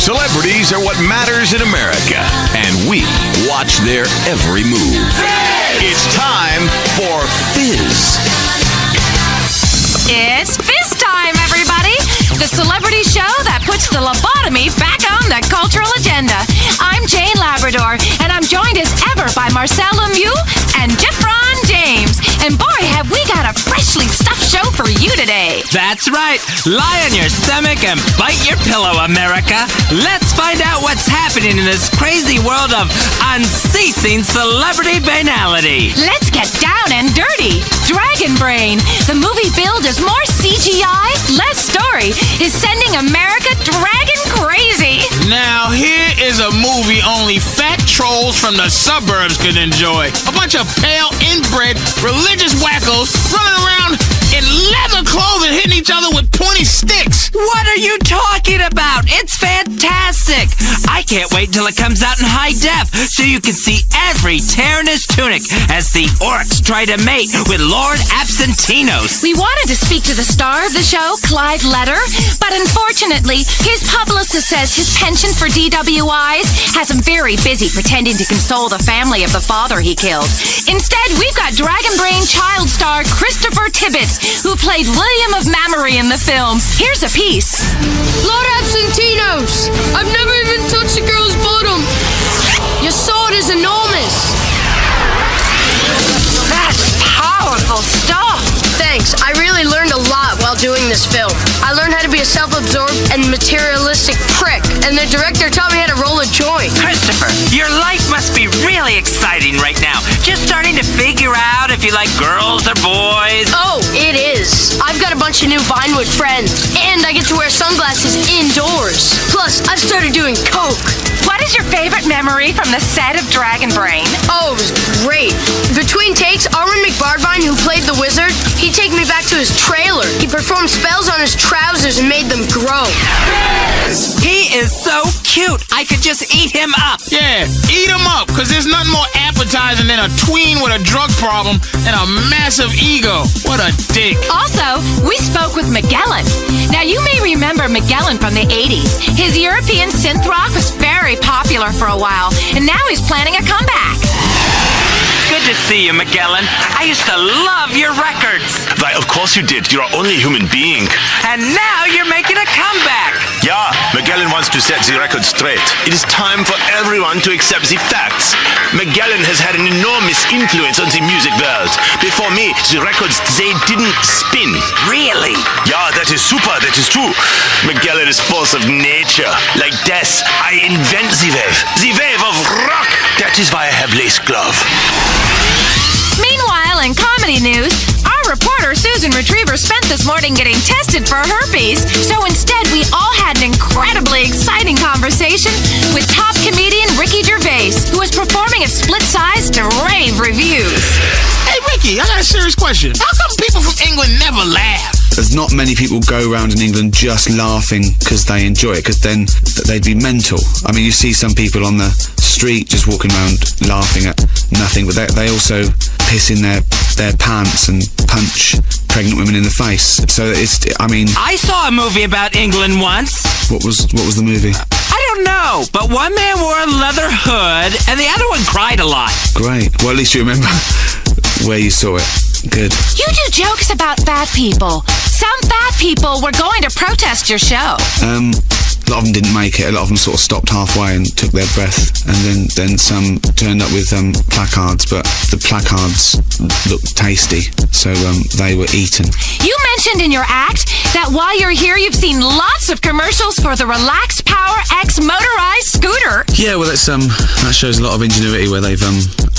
Celebrities are what matters in America, and we watch their every move. It's time for Fizz. It's Fizz time, everybody! The celebrity show that puts the lobotomy back on the cultural agenda. I'm Jane Labrador, and I'm joined as ever by Marcel Lemieux and Jeffron James. And boy, have we got a freshly stuffed show for you today. That's right. Lie on your stomach and bite your pillow, America. Let's find out what's happening in this crazy world of unceasing celebrity banality. Let's get down and dirty. Dragon Brain, the movie billed as more CGI, less story, is sending America dragon crazy. Now, here is a movie only fat trolls from the suburbs could enjoy. A bunch of pale, inbred, religious wackos running around in leather clothes and hitting each other with pointy sticks. What are you talking about? It's fantastic. I can't wait till it comes out in high def so you can see every tear in his tunic as the orcs try to mate with Lord Absentinos. We wanted to speak to the star of the show, Clive Letter, but unfortunately, his publicist says his penchant for DWIs has him very busy pretending to console the family of the father he killed. Instead, we've got Dragon Brain child star Christopher Tibbets, who played William of Mamory in the film. Here's a piece. Lord Absentinos, I've never even touched a girl's bottom. Your sword is enormous. That's powerful stuff. Thanks, I really learned a lot while doing this film. I learned how to be a self-absorbed and materialistic prick, and the director taught me how to roll a joint. Christopher, your life must be really exciting right now. Just starting to figure out if you like girls or boys. Oh, it is. I've got a bunch of new Vinewood friends, and I get to wear sunglasses indoors. Plus, I've started doing coke. What is your favorite memory from the set of Dragon Brain? Oh, it was great. Between takes, Arwen McBardvine, who played the wizard, he'd take me back to his trailer. He performed spells on his trousers and made them grow. He is so cute. I could just eat him up. Yeah, eat them up, because there's nothing more appetizing than a tween with a drug problem and a massive ego. What a dick. Also, we spoke with Magellan. Now, you may remember Magellan from the 80s. His European synth rock was very popular for a while, and now he's planning a comeback. Good to see you, Magellan. I used to love your records. Why, of course you did. You're only a human being. And now you're making a comeback. Yeah, Magellan wants to set the record straight. It is time for everyone to accept the facts. Magellan has had an enormous influence on the music world. Before me, the records, they didn't spin. Really? Yeah, that is super, that is true. Magellan is force of nature. Like death, I invent the wave of rock. That is why I have lace glove. Meanwhile, in comedy news, our reporter Susan Retriever spent this morning getting tested for herpes. So instead, we all had an incredibly exciting conversation with top comedian Ricky Gervais, who was performing at Split Size to rave reviews. Hey, Ricky, I got a serious question. How come people from England never laugh? There's not many people go around in England just laughing because they enjoy it, because then they'd be mental. I mean, you see some people on the street just walking around laughing at nothing, but they also piss in their pants and punch pregnant women in the face. So I saw a movie about England once. What was the movie? I don't know, but one man wore a leather hood and the other one cried a lot. Great. Well, at least you remember where you saw it. Good. You do jokes about fat people. Some fat people were going to protest your show. A lot of them didn't make it. A lot of them sort of stopped halfway and took their breath, and then some turned up with placards, but the placards looked tasty, so they were eaten. You mentioned in your act that while you're here, you've seen lots of commercials for the Relaxed Power X motorized scooter. Yeah, well, that shows a lot of ingenuity where they've,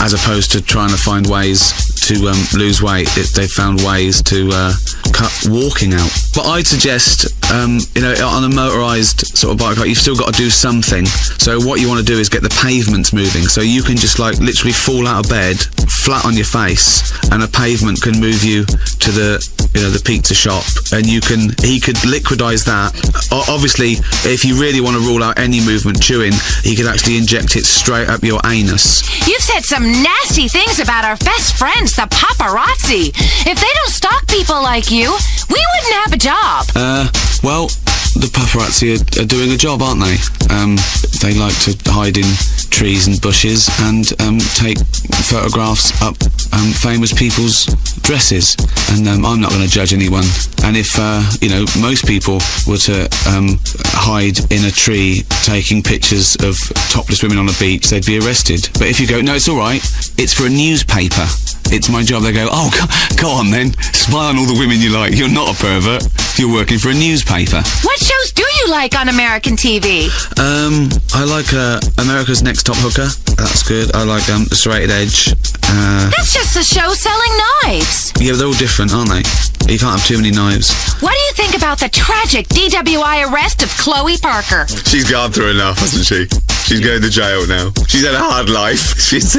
as opposed to trying to find ways to lose weight, they've found ways to cut walking out. But I'd suggest, on a motorised sort of bike, you've still got to do something. So what you want to do is get the pavements moving. So you can just literally fall out of bed, flat on your face, and a pavement can move you to the pizza shop, and he could liquidize that. Obviously, if you really want to rule out any movement chewing, he could actually inject it straight up your anus. You've said some nasty things about our best friends, the paparazzi. If they don't stalk people like you, we wouldn't have a job. Well, the paparazzi are doing a job, aren't they? They like to hide in trees and bushes and take photographs up famous people's dresses. And I'm not going to judge anyone. And if, most people were to hide in a tree taking pictures of topless women on a beach, they'd be arrested. But if you go, no, it's all right, it's for a newspaper, it's my job, they go, oh, go on then, spy on all the women you like, you're not a pervert, you're working for a newspaper. What shows do you like on American TV? I like America's Next Top Hooker, that's good. I like Serrated Edge. That's just a show selling knives. Yeah, they're all different, aren't they? You can't have too many knives. What do you think about the tragic DWI arrest of Chloe Parker? She's gone through enough, hasn't she? She's going to jail now. She's had a hard life. She's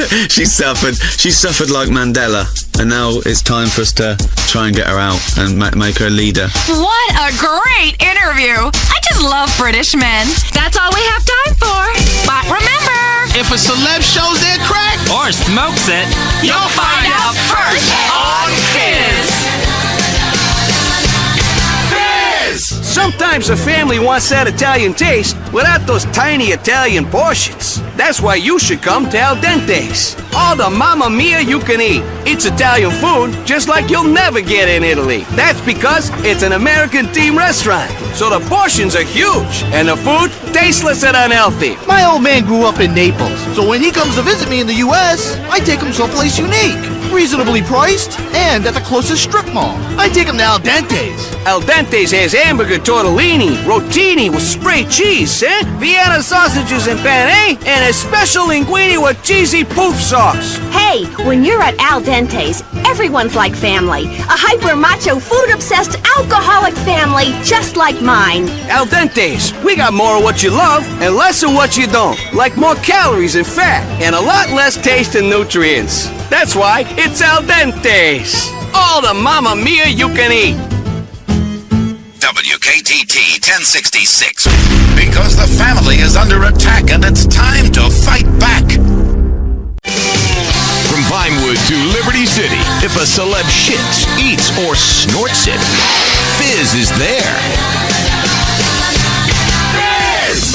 suffered like Mandela, and now it's time for us to try and get her out and make her a leader. What a great interview! I just love British men. That's all we have time for. But remember, If a celeb shows their crack, Or smokes it. you'll find out first on Fizz. Sometimes a family wants that Italian taste without those tiny Italian portions. That's why you should come to Al Dente's. All the mamma mia you can eat. It's Italian food just like you'll never get in Italy. That's because it's an American themed restaurant. So the portions are huge and the food tasteless and unhealthy. My old man grew up in Naples, so when he comes to visit me in the U.S., I take him someplace unique, reasonably priced, and at the closest strip mall. I take him to Al Dente's. Al Dente's has hamburger tortellini, rotini with spray cheese, Vienna sausages and penne, and a special linguine with cheesy poof sauce. Hey, when you're at Al Dente's, everyone's like family. A hyper-macho, food-obsessed, alcoholic family just like mine. Al Dente's, we got more of what you love and less of what you don't. Like more calories and fat, and a lot less taste and nutrients. That's why it's Al Dente's. All the mamma mia you can eat. WKTT 1066. Because the family is under attack and it's time to fight back. From Vinewood to Liberty City, if a celeb shits, eats, or snorts it, Fizz is there.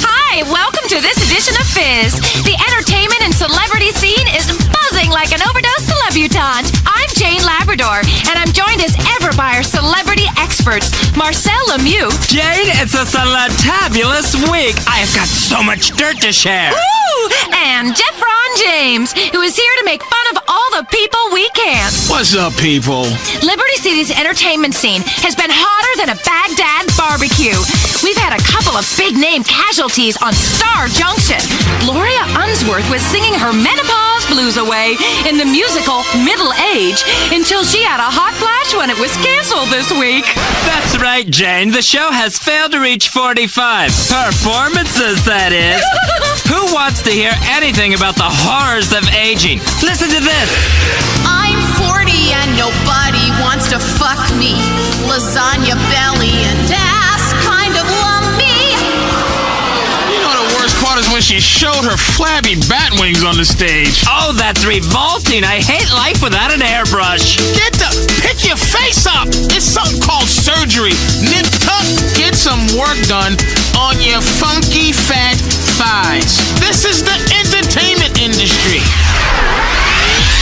Hi, welcome to this edition of Fizz. The entertainment and celebrity scene is buzzing like an overdose celebutante. I'm Jane Labrador, and I'm joined as ever by our celebrity experts, Marcel Lemieux. Jane, it's a tabulous week. I have got so much dirt to share. Woo! And Jeff Ron James, who is here to make fun of all the people we can't. what's up, people? Liberty City's entertainment scene has been hotter than a Baghdad barbecue. We've had a couple of big-name casualties on Star Junction. Gloria Unsworth was singing her menopause blues away in the musical Middle Age until she had a hot flash when it was canceled this week. That's right, Jane. The show has failed to reach 45. Performances, that is. Who wants to hear anything about the horrors of aging? Listen to this. I'm 40 and nobody wants to fuck me. Lasagna belly and ass kind of lumpy. You know the worst part is when she showed her flabby bat wings on the stage. Oh, that's revolting. I hate life without an airbrush. Pick your face up. It's something called surgery. Nip tuck, get some work done on your funky fat thighs. This is the entertainment industry.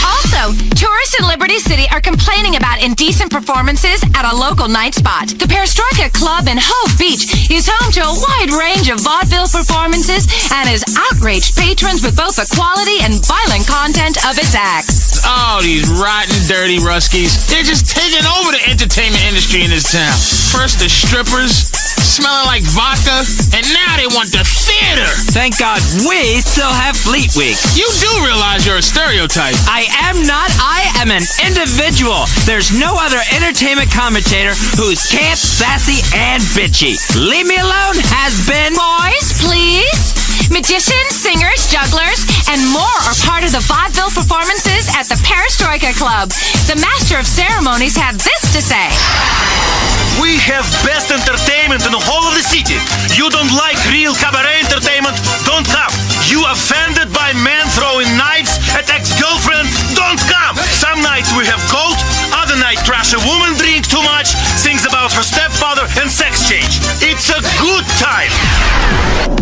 Also, tourists in Liberty City are complaining about indecent performances at a local night spot. The Perestroika Club in Hove Beach is home to a wide range of vaudeville performances and has outraged patrons with both the quality and violent content of its acts. Oh, these rotten, dirty Ruskies. They're just taking over the entertainment industry in this town. First the strippers, smelling like vodka, and now they want the theater. Thank God we still have Fleet Week. You do realize you're a stereotype. I am not. I am an individual. There's no other entertainment commentator who's camp, sassy, and bitchy. Leave me alone has been... Boys, please. Magicians, singers, jugglers, and more are part of the vaudeville performances at the Perestroika Club. The master of ceremonies had this to say. We have best entertainment in the whole of the city. You don't like real cabaret entertainment? Don't come. You offended by men throwing knives at ex-girlfriend? Don't come. Some nights we have cold, other night trash a woman drink too much, sings about her stepfather and sex change. It's a good time.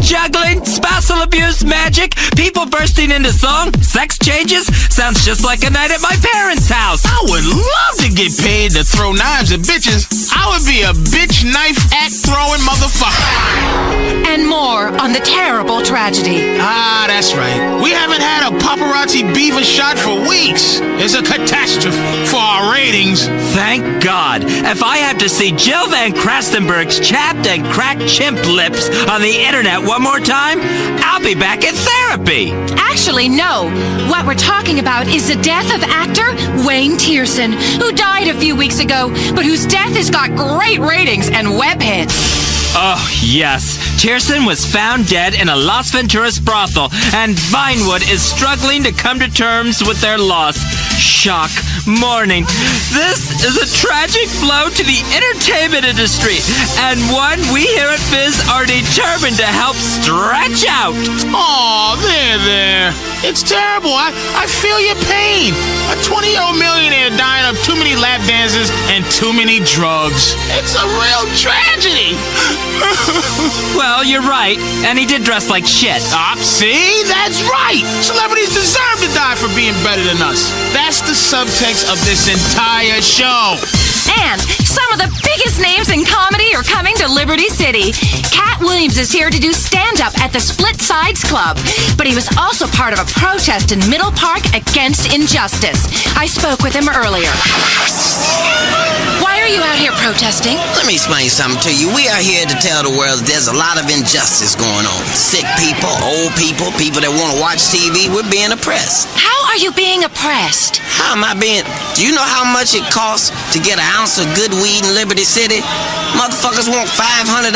Juggling, spousal abuse, magic, people bursting into song, sex changes. Sounds just like a night at my parents' house. I would love to get paid to throw knives at bitches. I would be a bitch knife act throwing motherfucker. And more on the terrible tragedy. Ah, that's right. We haven't had a paparazzi beaver shot for weeks. It's a catastrophe for our ratings. Thank God. If I have to see Jill Van Krastenberg's chapped and cracked chimp lips on the internet one more time, I'll be back in therapy. Actually, no. What we're talking about is the death of actor Wayne Tierson, who died a few weeks ago, but whose death has got great ratings and web hits. Oh, yes. Tierson was found dead in a Las Venturas brothel, and Vinewood is struggling to come to terms with their loss. Shock. Mourning. This is a tragic blow to the entertainment industry, and one we here at Fizz are determined to help stretch out. Aw, there. It's terrible. I feel your pain. A 20-year-old millionaire dying of too many lap dances and too many drugs. It's a real tragedy. Well, you're right, and he did dress like shit. See? That's right. Celebrities deserve to die for being better than us. That's the subtext of this entire show. And some of the biggest names in comedy are coming to Liberty City. Cat Williams is here to do stand-up at the Split Sides Club, but he was also part of a protest in Middle Park against injustice. I spoke with him earlier. Why are you out here protesting? Let me explain something to you. We are here to tell the world there's a lot of injustice going on. Sick people, old people, people that want to watch TV, we're being oppressed. How are you being oppressed? How am I being... Do you know how much it costs to get an ounce of good weed in Liberty City? Motherfuckers want $500.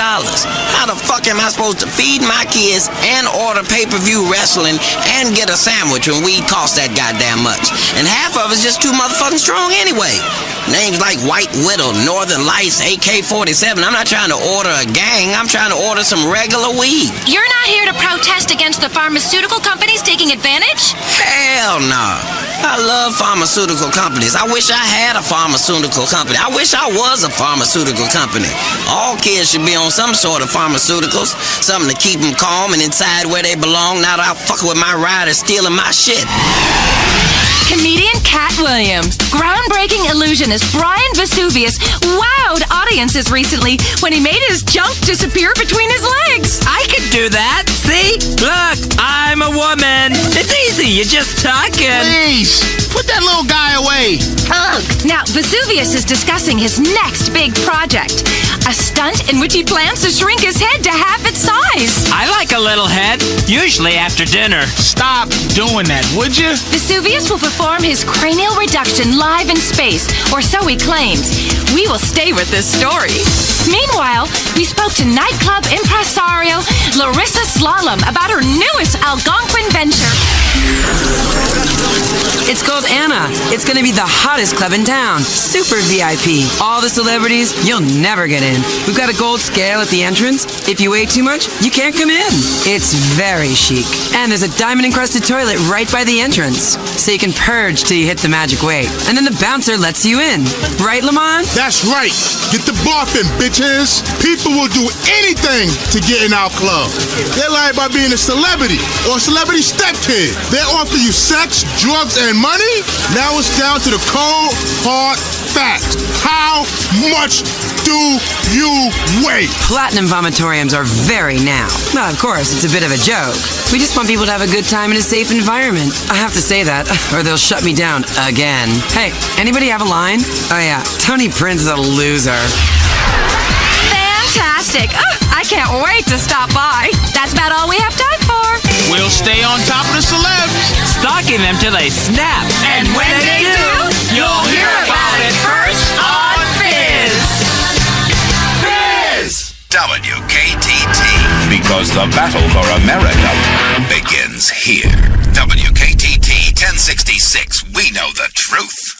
How the fuck am I supposed to feed my kids and order pay-per-view wrestling and get a sandwich when weed costs that goddamn much? And half of it's just too motherfucking strong anyway. Names like White Widow, Northern Lights, AK-47. I'm not trying to order a gang. I'm trying to order some regular weed. You're not here to protest against the pharmaceutical companies taking advantage? Hell no. I love pharmaceutical companies. I wish I had a pharmaceutical company. I wish I was a pharmaceutical company. All kids should be on some sort of pharmaceuticals. Something to keep them calm and inside where they belong, not out fucking with my riders stealing my shit. Comedian Cat Williams, groundbreaking illusionist Brian Vesuvius wowed audiences recently when he made his junk disappear between his legs. I could do that. See? Look, I'm a woman. It's easy. You just tuck and... Please, put that little guy away. Now, Vesuvius is discussing his next big project, a stunt in which he plans to shrink his head to half its size. I like a little head, usually after dinner. Stop doing that, would you? Vesuvius will perform his cranial reduction live in space, or so he claims. We will stay with this story. Meanwhile, we spoke to nightclub impresario Larissa Slalom about her newest Algonquin venture. It's called Anna. It's gonna be the hottest club in town. Super VIP. All the celebrities, you'll never get in. We've got a gold scale at the entrance. If you weigh too much, you can't come in. It's very chic. And there's a diamond-encrusted toilet right by the entrance, so you can purge till you hit the magic weight. And then the bouncer lets you in. Right, Lamont? That's right. Get the barfing, bitches. People will do anything to get in our club. They lie about being a celebrity or a celebrity stepkid. They offer you sex, drugs, and money. Now it's down to the cold, hard facts. How much do you weigh? Platinum vomitoriums are very now. Well, of course, it's a bit of a joke. We just want people to have a good time in a safe environment. I have to say that, or they'll shut me down again. Hey, anybody have a line? Oh yeah, Tony Prince is a loser. Fantastic. I can't wait to stop by. That's about all we have time for. We'll stay on top of the celebs, stalking them till they snap. And when they do, you'll hear about it first on Fizz. Fizz! WKTT. Because the battle for America begins here. WKTT 1066. We know the truth.